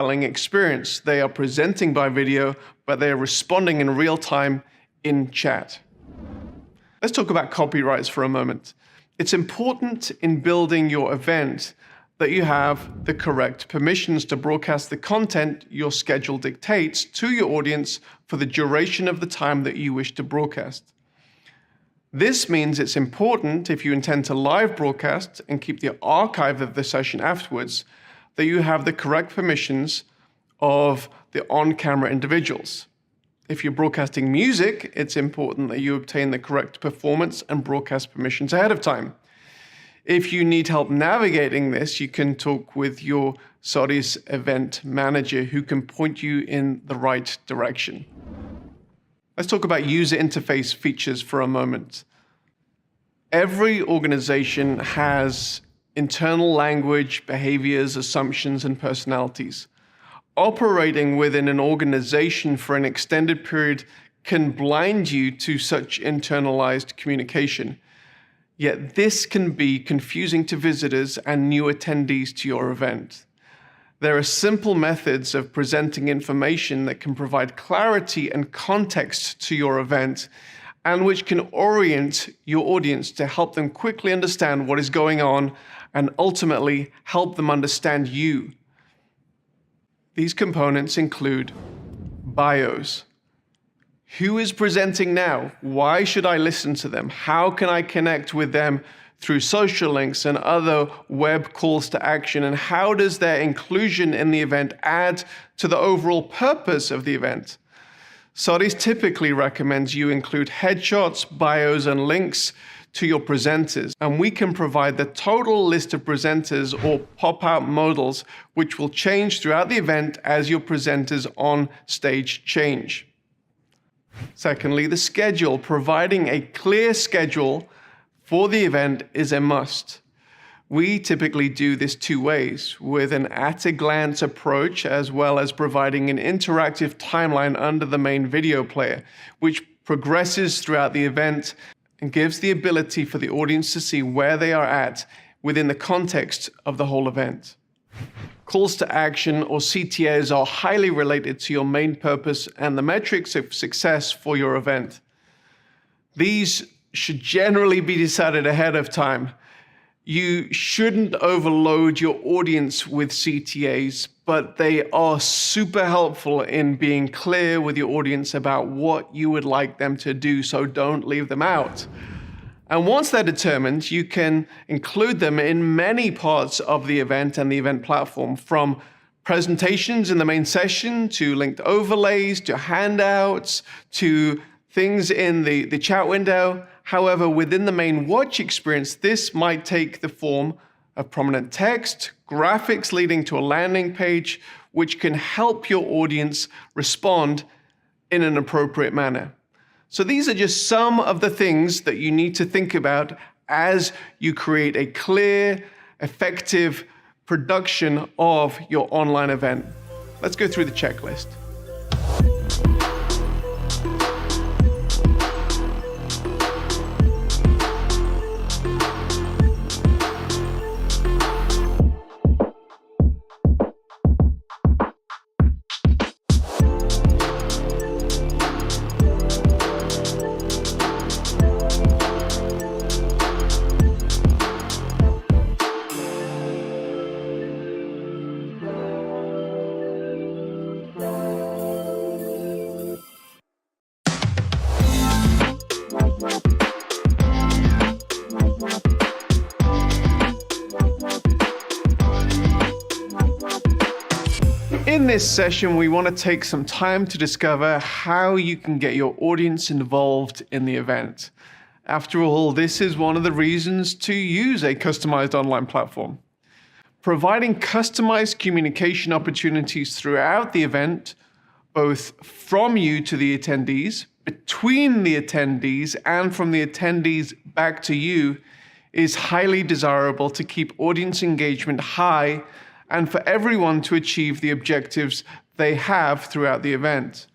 experience. They are presenting by video, but they are responding in real time in chat. Let's talk about copyrights for a moment. It's important in building your event that you have the correct permissions to broadcast the content your schedule dictates to your audience for the duration of the time that you wish to broadcast. This means it's important, if you intend to live broadcast and keep the archive of the session afterwards, that you have the correct permissions of the on-camera individuals. If you're broadcasting music, it's important that you obtain the correct performance and broadcast permissions ahead of time. If you need help navigating this, you can talk with your Saudi's event manager who can point you in the right direction. Let's talk about user interface features for a moment. Every organization has internal language, behaviors, assumptions, and personalities. Operating within an organization for an extended period can blind you to such internalized communication. Yet this can be confusing to visitors and new attendees to your event. There are simple methods of presenting information that can provide clarity and context to your event, and which can orient your audience to help them quickly understand what is going on and ultimately help them understand you. These components include bios. Who is presenting now? Why should I listen to them? How can I connect with them through social links and other web calls to action? And how does their inclusion in the event add to the overall purpose of the event? Saudi's typically recommends you include headshots, bios, and links to your presenters, and we can provide the total list of presenters or pop-out modals, which will change throughout the event as your presenters on stage change. Secondly, the schedule. Providing a clear schedule for the event is a must. We typically do this two ways, with an at-a-glance approach as well as providing an interactive timeline under the main video player, which progresses throughout the event and gives the ability for the audience to see where they are at within the context of the whole event. Calls to action, or CTAs, are highly related to your main purpose and the metrics of success for your event. These should generally be decided ahead of time. You shouldn't overload your audience with CTAs, but they are super helpful in being clear with your audience about what you would like them to do, so don't leave them out. And once they're determined, you can include them in many parts of the event and the event platform, from presentations in the main session, to linked overlays, to handouts, to things in the chat window. However, within the main watch experience, this might take the form of prominent text, graphics leading to a landing page, which can help your audience respond in an appropriate manner. So these are just some of the things that you need to think about as you create a clear, effective production of your online event. Let's go through the checklist. In this session, we want to take some time to discover how you can get your audience involved in the event. After all, this is one of the reasons to use a customized online platform. Providing customized communication opportunities throughout the event, both from you to the attendees, between the attendees, and from the attendees back to you, is highly desirable to keep audience engagement high and for everyone to achieve the objectives they have throughout the event.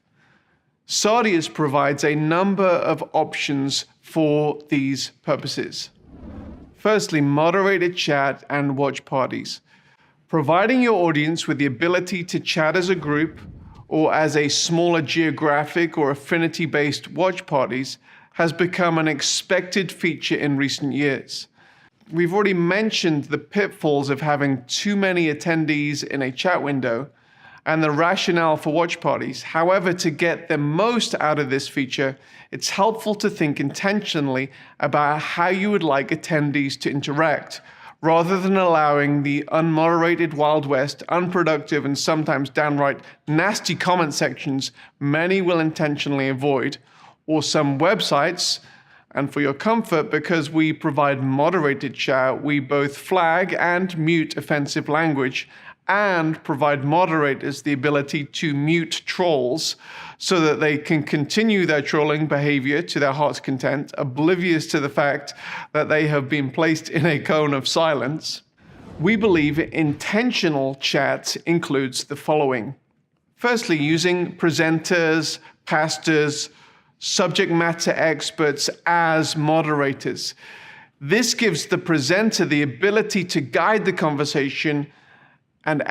Saudi's provides a number of options for these purposes. Firstly, moderated chat and watch parties. Providing your audience with the ability to chat as a group or as a smaller geographic or affinity-based watch parties has become an expected feature in recent years. We've already mentioned the pitfalls of having too many attendees in a chat window and the rationale for watch parties. However, to get the most out of this feature, it's helpful to think intentionally about how you would like attendees to interact, rather than allowing the unmoderated Wild West, unproductive, and sometimes downright nasty comment sections many will intentionally avoid, or some websites. And for your comfort, because we provide moderated chat, we both flag and mute offensive language and provide moderators the ability to mute trolls so that they can continue their trolling behavior to their heart's content, oblivious to the fact that they have been placed in a cone of silence. We believe intentional chat includes the following. Firstly, using presenters, pastors, subject matter experts as moderators. This gives the presenter the ability to guide the conversation and